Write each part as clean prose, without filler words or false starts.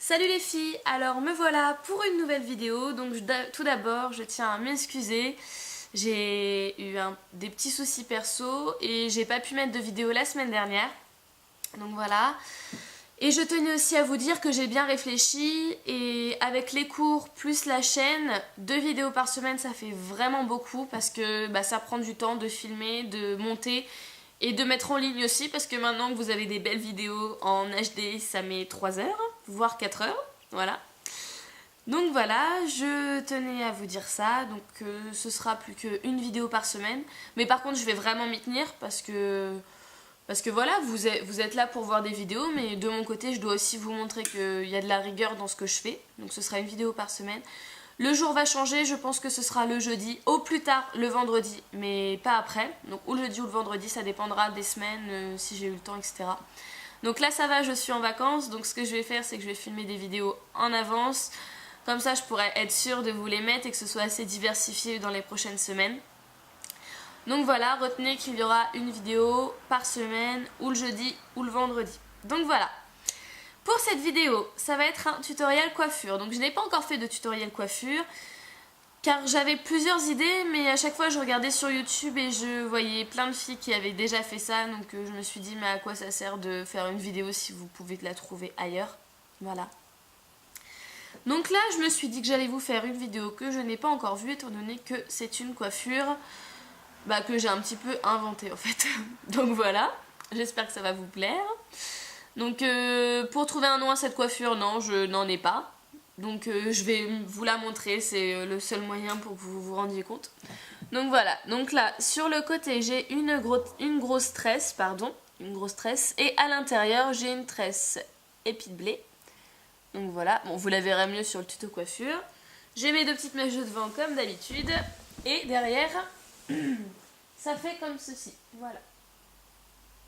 Salut les filles, alors me voilà pour une nouvelle vidéo. Donc tout d'abord je tiens à m'excuser. J'ai eu des petits soucis perso et j'ai pas pu mettre de vidéo la semaine dernière. Donc voilà. Et je tenais aussi à vous dire que j'ai bien réfléchi et avec les cours plus la chaîne, 2 vidéos par semaine ça fait vraiment beaucoup parce que ça prend du temps de filmer, de monter et de mettre en ligne aussi parce que maintenant que vous avez des belles vidéos en HD ça met 3 heures, voire 4 heures, voilà. Donc voilà, je tenais à vous dire ça, donc ce sera plus qu'une vidéo par semaine. Mais par contre je vais vraiment m'y tenir parce que voilà, vous êtes là pour voir des vidéos, mais de mon côté, je dois aussi vous montrer qu'il y a de la rigueur dans ce que je fais. Donc ce sera une vidéo par semaine. Le jour va changer, je pense que ce sera le jeudi, au plus tard le vendredi, mais pas après. Donc ou le jeudi ou le vendredi, ça dépendra des semaines, si j'ai eu le temps, etc. Donc là ça va, je suis en vacances, donc ce que je vais faire, c'est que je vais filmer des vidéos en avance. Comme ça, je pourrai être sûre de vous les mettre et que ce soit assez diversifié dans les prochaines semaines. Donc voilà, retenez qu'il y aura une vidéo par semaine, ou le jeudi ou le vendredi. Donc voilà. Pour cette vidéo, ça va être un tutoriel coiffure. Donc je n'ai pas encore fait de tutoriel coiffure, car j'avais plusieurs idées, mais à chaque fois je regardais sur YouTube et je voyais plein de filles qui avaient déjà fait ça. Donc je me suis dit, mais à quoi ça sert de faire une vidéo si vous pouvez la trouver ailleurs. Voilà. Donc là, je me suis dit que j'allais vous faire une vidéo que je n'ai pas encore vue, étant donné que c'est une coiffure que j'ai un petit peu inventé en fait. Donc voilà, j'espère que ça va vous plaire. Donc pour trouver un nom à cette coiffure, non, je n'en ai pas. Donc je vais vous la montrer, c'est le seul moyen pour que vous vous rendiez compte. Donc voilà, donc là sur le côté j'ai une grosse tresse, et à l'intérieur j'ai une tresse épi de blé. Donc voilà, bon vous la verrez mieux sur le tuto coiffure. J'ai mes 2 petites mèches de devant comme d'habitude. Et derrière, ça fait comme ceci, voilà.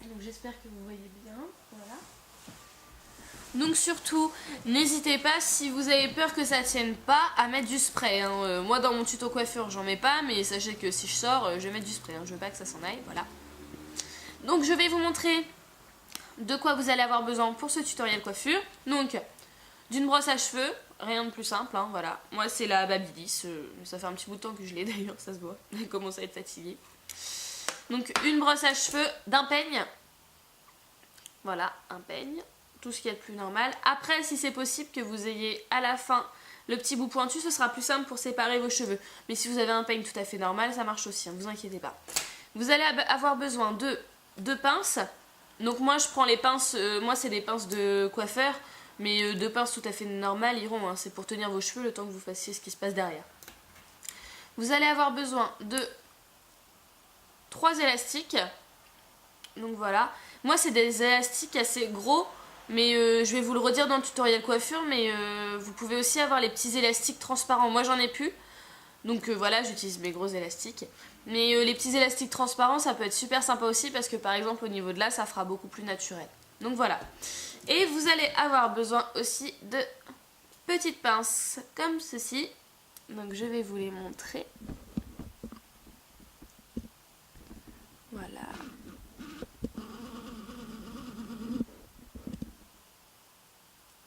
Donc j'espère que vous voyez bien, voilà. Donc surtout, n'hésitez pas, si vous avez peur que ça tienne pas, à mettre du spray. Hein. Moi dans mon tuto coiffure j'en mets pas, mais sachez que si je sors, je vais mettre du spray. Hein. Je veux pas que ça s'en aille, voilà. Donc je vais vous montrer de quoi vous allez avoir besoin pour ce tutoriel coiffure. Donc, d'une brosse à cheveux, rien de plus simple, hein, voilà. Moi c'est la Babyliss, ça fait un petit bout de temps que je l'ai d'ailleurs, ça se voit. Elle commence à être fatiguée. Donc une brosse à cheveux, d'un peigne. Voilà, un peigne. Tout ce qui est le plus normal. Après, si c'est possible que vous ayez à la fin le petit bout pointu, ce sera plus simple pour séparer vos cheveux. Mais si vous avez un peigne tout à fait normal, ça marche aussi, ne vous inquiétez pas. Vous allez avoir besoin de 2 pinces. Donc moi je prends les pinces, moi c'est des pinces de coiffeur, mais 2 pinces tout à fait normales iront, hein. C'est pour tenir vos cheveux le temps que vous fassiez ce qui se passe derrière. Vous allez avoir besoin de 3 élastiques. Donc voilà. Moi c'est des élastiques assez gros, mais je vais vous le redire dans le tutoriel coiffure, mais vous pouvez aussi avoir les petits élastiques transparents. Moi j'en ai plus. Donc voilà, j'utilise mes gros élastiques. Mais les petits élastiques transparents, ça peut être super sympa aussi parce que par exemple au niveau de là, ça fera beaucoup plus naturel. Donc voilà. Et vous allez avoir besoin aussi de petites pinces comme ceci. Donc je vais vous les montrer. Voilà.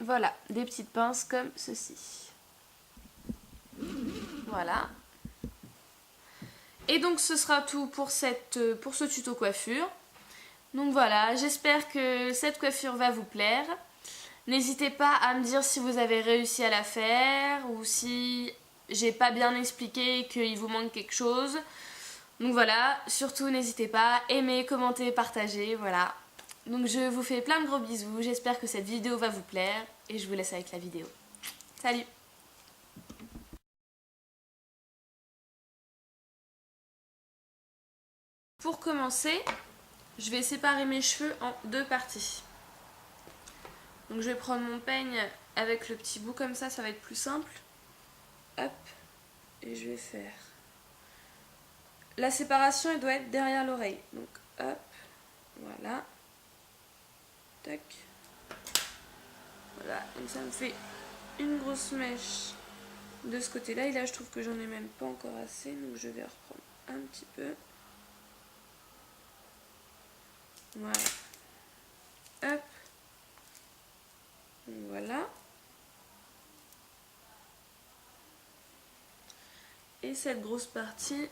Voilà, des petites pinces comme ceci. Voilà. Et donc ce sera tout pour ce tuto coiffure. Donc voilà, j'espère que cette coiffure va vous plaire. N'hésitez pas à me dire si vous avez réussi à la faire ou si j'ai pas bien expliqué et qu'il vous manque quelque chose. Donc voilà, surtout n'hésitez pas, aimez, commentez, partagez, voilà. Donc je vous fais plein de gros bisous, j'espère que cette vidéo va vous plaire et je vous laisse avec la vidéo. Salut! Pour commencer, je vais séparer mes cheveux en 2 parties. Donc je vais prendre mon peigne avec le petit bout comme ça va être plus simple. Hop, et je vais faire. La séparation, elle doit être derrière l'oreille. Donc hop, voilà. Tac. Voilà, et ça me fait une grosse mèche de ce côté-là. Et là, je trouve que j'en ai même pas encore assez, donc je vais reprendre un petit peu. Voilà. Hop. Voilà. Et cette grosse partie,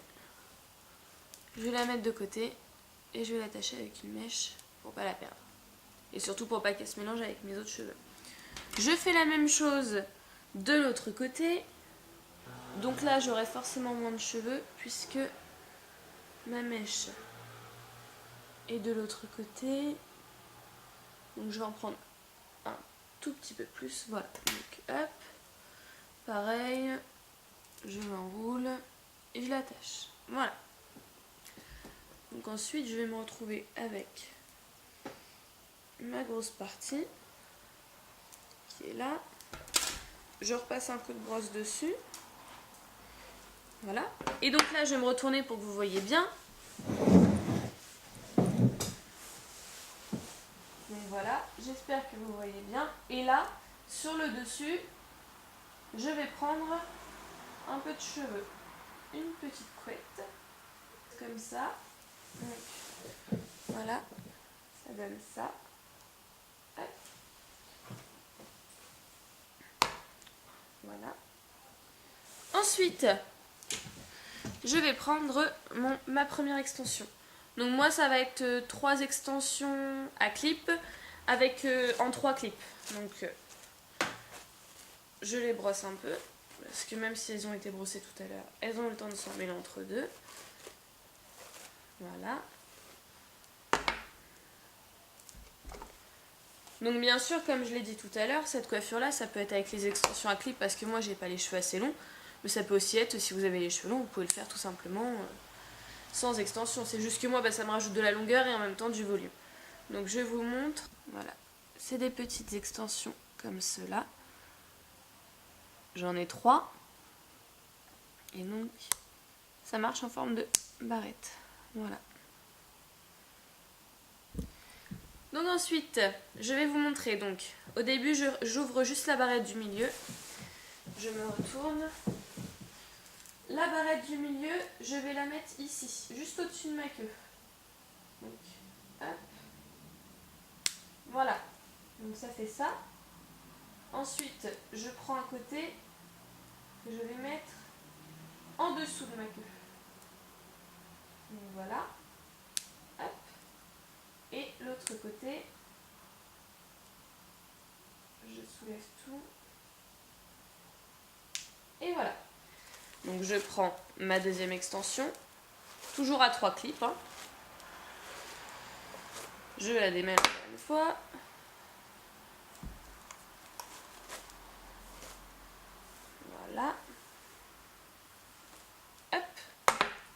je vais la mettre de côté et je vais l'attacher avec une mèche pour pas la perdre. Et surtout pour pas qu'elle se mélange avec mes autres cheveux. Je fais la même chose de l'autre côté. Donc là, j'aurai forcément moins de cheveux puisque ma mèche est de l'autre côté. Donc je vais en prendre un tout petit peu plus. Voilà. Donc hop. Pareil. Je l'enroule et je l'attache. Voilà. Donc ensuite, je vais me retrouver avec ma grosse partie qui est là. Je repasse un coup de brosse dessus. Voilà. Et donc là, je vais me retourner pour que vous voyez bien. Donc voilà, j'espère que vous voyez bien. Et là, sur le dessus, je vais prendre un peu de cheveux. Une petite couette, comme ça. Donc, voilà, ça donne ça. Hop. Voilà. Ensuite, je vais prendre ma première extension. Donc moi, ça va être 3 extensions à clip avec en 3 clips. Donc je les brosse un peu parce que même si elles ont été brossées tout à l'heure, elles ont le temps de s'en mêler entre deux. Voilà. Donc bien sûr, comme je l'ai dit tout à l'heure, cette coiffure là, ça peut être avec les extensions à clip parce que moi j'ai pas les cheveux assez longs, mais ça peut aussi être, si vous avez les cheveux longs, vous pouvez le faire tout simplement sans extension. C'est juste que moi ça me rajoute de la longueur et en même temps du volume. Donc je vous montre, voilà, c'est des petites extensions comme cela. J'en ai 3 et donc ça marche en forme de barrette. Voilà. Donc ensuite, je vais vous montrer. Donc, au début, j'ouvre juste la barrette du milieu. Je me retourne. La barrette du milieu, je vais la mettre ici, juste au-dessus de ma queue. Donc, hop. Voilà. Donc ça fait ça. Ensuite, je prends un côté que je vais mettre en dessous de ma queue. Donc voilà. Hop. Et l'autre côté, je soulève tout. Et voilà. Donc je prends ma deuxième extension, toujours à 3 clips. Hein. Je la démêle encore une fois. Voilà. Hop.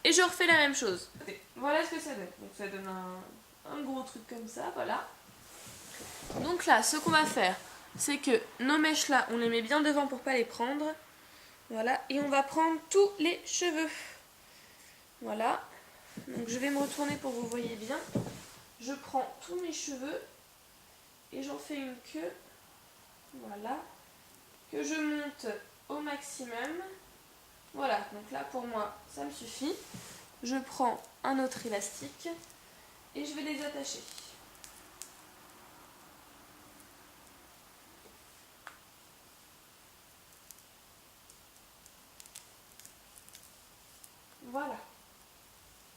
Et je refais la même chose. Voilà ce que ça donne. Donc ça donne un gros truc comme ça, voilà. Donc là, ce qu'on va faire, c'est que nos mèches là, on les met bien devant pour pas les prendre. Voilà, et on va prendre tous les cheveux. Voilà. Donc je vais me retourner pour que vous voyez bien. Je prends tous mes cheveux et j'en fais une queue. Voilà. Que je monte au maximum. Voilà, donc là pour moi, ça me suffit. Je prends un autre élastique et je vais les attacher. Voilà.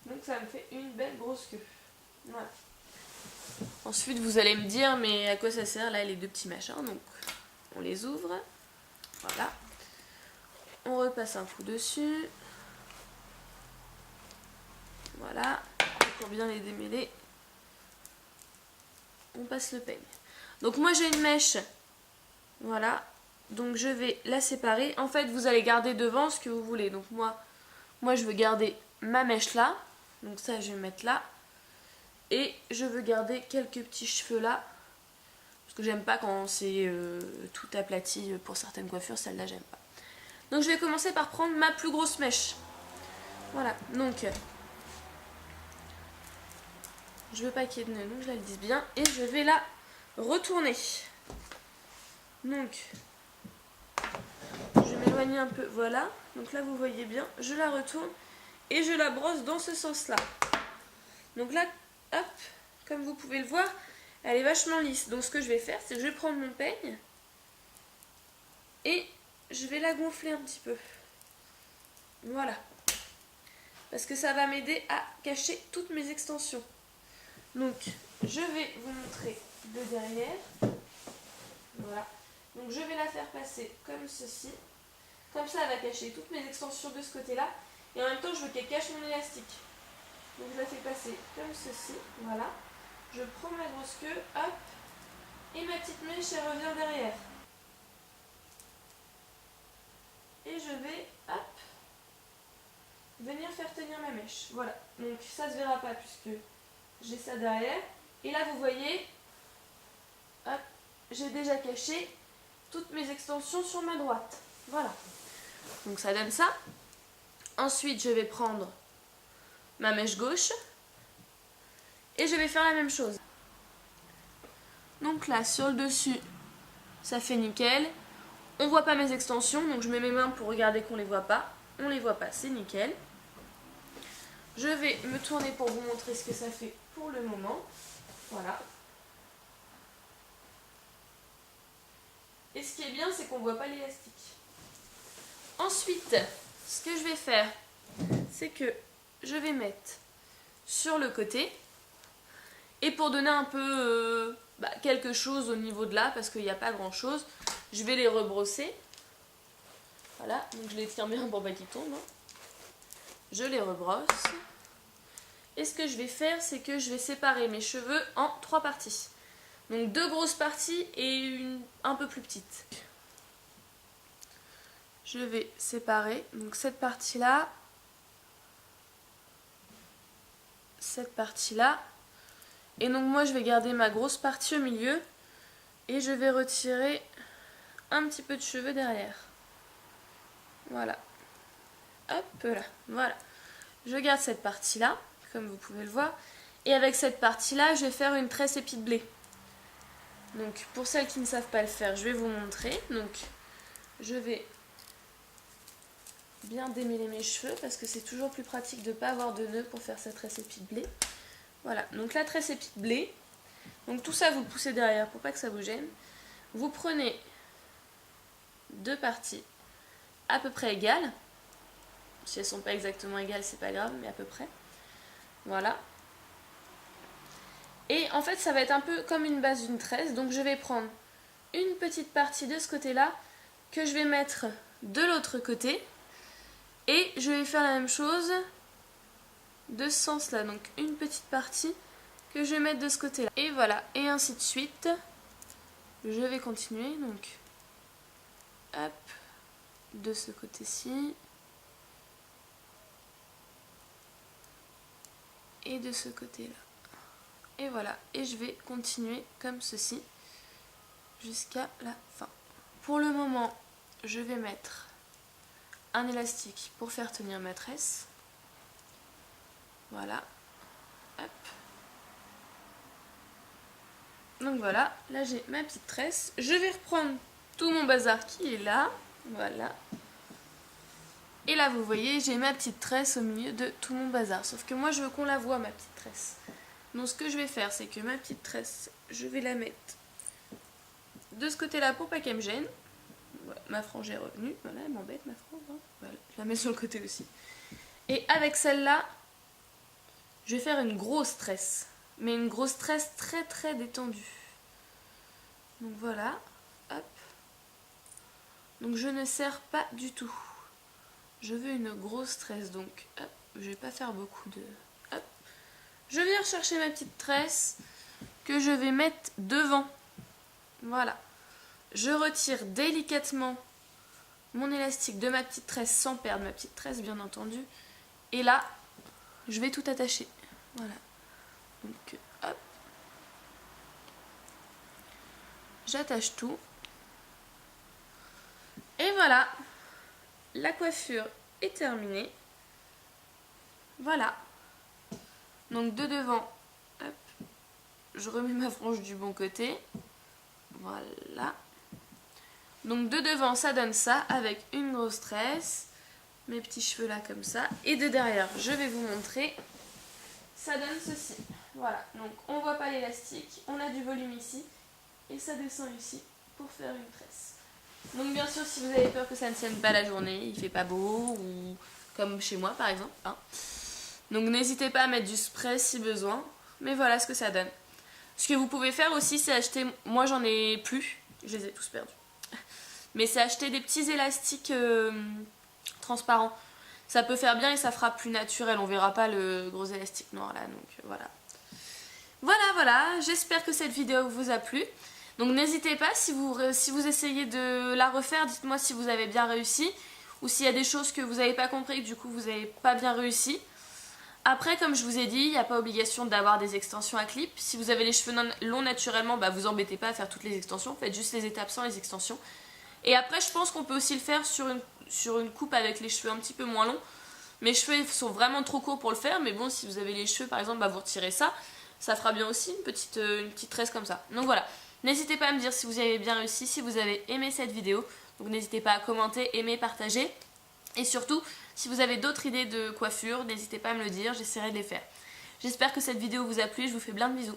Donc ça me fait une belle grosse queue. Voilà. Ensuite vous allez me dire mais à quoi ça sert là les deux petits machins. Donc on les ouvre. Voilà. On repasse un coup dessus. Voilà. Pour bien les démêler. On passe le peigne. Donc moi j'ai une mèche. Voilà. Donc je vais la séparer. En fait vous allez garder devant ce que vous voulez. Donc moi je veux garder ma mèche là. Donc ça je vais mettre là. Et je veux garder quelques petits cheveux là. Parce que j'aime pas quand c'est tout aplati pour certaines coiffures. Celle-là j'aime pas. Donc je vais commencer par prendre ma plus grosse mèche. Voilà. Donc je veux pas qu'il y ait de nœud. Donc je la lisse bien. Et je vais la retourner. Donc je vais m'éloigner un peu. Voilà. Donc là vous voyez bien. Je la retourne. Et je la brosse dans ce sens-là. Donc là, hop, comme vous pouvez le voir, elle est vachement lisse. Donc ce que je vais faire, c'est que je vais prendre mon peigne et je vais la gonfler un petit peu. Voilà. Parce que ça va m'aider à cacher toutes mes extensions. Donc, je vais vous montrer de derrière. Voilà. Donc, je vais la faire passer comme ceci. Comme ça, elle va cacher toutes mes extensions de ce côté-là. Et en même temps, je veux qu'elle cache mon élastique. Donc, je la fais passer comme ceci. Voilà. Je prends ma grosse queue, hop. Et ma petite mèche, elle revient derrière. Et je vais, hop, venir faire tenir ma mèche. Voilà. Donc, ça ne se verra pas puisque j'ai ça derrière. Et là, vous voyez, hop, j'ai déjà caché toutes mes extensions sur ma droite. Voilà. Donc, ça donne ça. Ensuite, je vais prendre ma mèche gauche et je vais faire la même chose. Donc là, sur le dessus, ça fait nickel. On voit pas mes extensions, donc je mets mes mains pour regarder qu'on les voit pas. On les voit pas, c'est nickel. Je vais me tourner pour vous montrer ce que ça fait pour le moment. Voilà. Et ce qui est bien, c'est qu'on voit pas l'élastique. Ensuite, ce que je vais faire, c'est que je vais mettre sur le côté. Et pour donner un peu quelque chose au niveau de là, parce qu'il n'y a pas grand chose, je vais les rebrosser. Voilà, donc je les tiens bien pour pas qu'ils tombent. Je les rebrosse. Et ce que je vais faire, c'est que je vais séparer mes cheveux en 3 parties. Donc 2 grosses parties et une un peu plus petite. Je vais séparer donc cette partie-là, cette partie-là. Et donc moi je vais garder ma grosse partie au milieu et je vais retirer un petit peu de cheveux derrière. Voilà. Hop là, voilà. Je garde cette partie-là, comme vous pouvez le voir. Et avec cette partie-là, je vais faire une tresse épi de blé. Donc pour celles qui ne savent pas le faire, je vais vous montrer. Donc je vais bien démêler mes cheveux parce que c'est toujours plus pratique de ne pas avoir de nœud pour faire cette tresse épi de blé. Voilà, donc la tresse épi de blé. Donc tout ça, vous le poussez derrière pour pas que ça vous gêne. Vous prenez 2 parties à peu près égales. Si elles ne sont pas exactement égales, c'est pas grave, mais à peu près. Voilà. Et en fait, ça va être un peu comme une base d'une tresse. Donc je vais prendre une petite partie de ce côté-là que je vais mettre de l'autre côté. Et je vais faire la même chose de ce sens-là. Donc une petite partie que je vais mettre de ce côté-là. Et voilà, et ainsi de suite. Je vais continuer, donc hop, de ce côté-ci. Et de ce côté-là. Et voilà, et je vais continuer comme ceci jusqu'à la fin. Pour le moment, je vais mettre un élastique pour faire tenir ma tresse. Voilà. Hop. Donc voilà, là j'ai ma petite tresse. Je vais reprendre tout mon bazar qui est là. Voilà. Et là vous voyez, j'ai ma petite tresse au milieu de tout mon bazar. Sauf que moi je veux qu'on la voie, ma petite tresse. Donc ce que je vais faire, c'est que ma petite tresse, je vais la mettre de ce côté-là pour pas qu'elle me gêne. Voilà, ma frange est revenue. Voilà, elle m'embête ma frange. Hein. Voilà, je la mets sur le côté aussi. Et avec celle-là, je vais faire une grosse tresse. Mais une grosse tresse très très détendue. Donc voilà. Hop. Donc je ne serre pas du tout. Je veux une grosse tresse. Donc hop, je vais pas faire beaucoup de... Hop. Je viens chercher ma petite tresse que je vais mettre devant. Voilà. Je retire délicatement mon élastique de ma petite tresse sans perdre ma petite tresse bien entendu. Et là, je vais tout attacher. Voilà. Donc hop. J'attache tout. Et voilà. La coiffure est terminée. Voilà. Donc de devant, hop, je remets ma frange du bon côté. Voilà. Donc de devant, ça donne ça avec une grosse tresse. Mes petits cheveux là comme ça. Et de derrière, je vais vous montrer. Ça donne ceci. Voilà. Donc on voit pas l'élastique. On a du volume ici. Et ça descend ici pour faire une tresse. Donc bien sûr, si vous avez peur que ça ne tienne pas la journée, il fait pas beau ou comme chez moi par exemple, hein. Donc n'hésitez pas à mettre du spray si besoin, mais voilà ce que ça donne. Ce que vous pouvez faire aussi, c'est acheter, moi j'en ai plus, je les ai tous perdus, mais c'est acheter des petits élastiques transparents. Ça peut faire bien et ça fera plus naturel, on verra pas le gros élastique noir là, donc voilà. Voilà, j'espère que cette vidéo vous a plu. Donc n'hésitez pas, si vous essayez de la refaire, dites-moi si vous avez bien réussi, ou s'il y a des choses que vous n'avez pas compris, que du coup vous n'avez pas bien réussi. Après, comme je vous ai dit, il n'y a pas obligation d'avoir des extensions à clip. Si vous avez les cheveux longs naturellement, bah vous embêtez pas à faire toutes les extensions, faites juste les étapes sans les extensions. Et après, je pense qu'on peut aussi le faire sur une coupe avec les cheveux un petit peu moins longs. Mes cheveux sont vraiment trop courts pour le faire, mais bon, si vous avez les cheveux par exemple, bah vous retirez ça. Ça fera bien aussi une petite tresse comme ça. Donc voilà, n'hésitez pas à me dire si vous avez bien réussi, si vous avez aimé cette vidéo. Donc n'hésitez pas à commenter, aimer, partager. Et surtout, si vous avez d'autres idées de coiffure, n'hésitez pas à me le dire, j'essaierai de les faire. J'espère que cette vidéo vous a plu, je vous fais plein de bisous.